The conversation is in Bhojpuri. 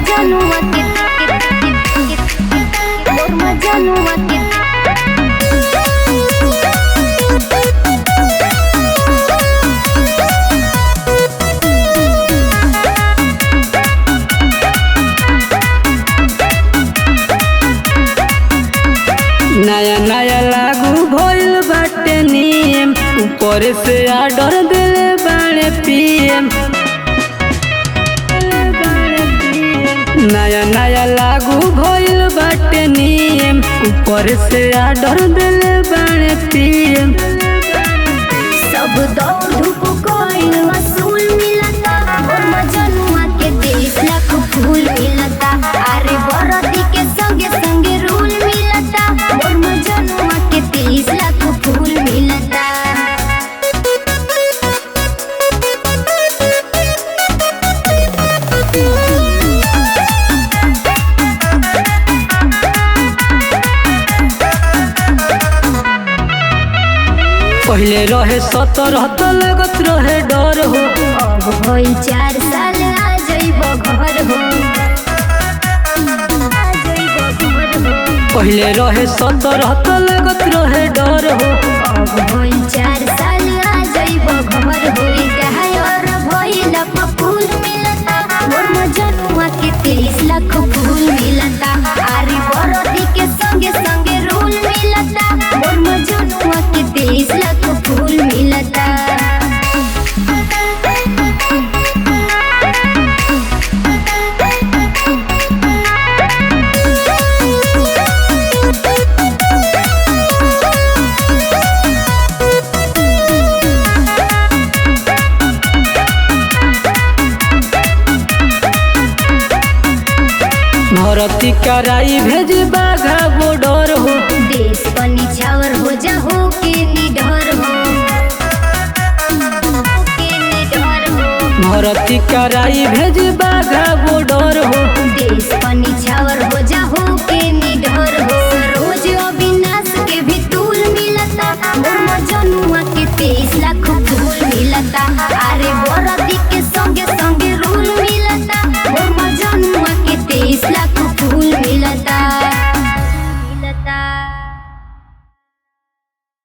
मजनुआ के मोर मजनुआ के नया नया लागू भइल बाटे नियम, ऊपर से आर्डर दिले बाड़े पीएम। नया नया लागू भइल बाटे नियम, ऊपर से आर्डर दिले बाड़े पीएम। सब दौड़ धूप कोइल वसूल मिलता मोर मजनुआ के 30 लाख फूल मिलता। अरे बरदी के संगे संगे रूल मिलता मोर मजनुआ के 30 लाख फूल मिलता। पहले रहे 17 तो लगत रहे डर हो, अब भइल 4 साल आ जइबो घर हो, आ जइबो घर हो। पहले रहे 17 तो लगत रहे डर हो, अब भइल 4 साल आ जइबो घर हो। गाय और भइल फूल मिलता मोर मजनुआ के 30 लाख फूल मिलता। आरी बरदी के संगे संगे रूल मिलता मोर मजनुआ के 30 लाख फूल मिलता। भर्ती कराई भेज बाघा बॉर्डर हो, देश पर निछावर हो जा हो के निडर हो, के निडर हो। भर्ती कराई भेज बाघा बॉर्डर हो, देश पर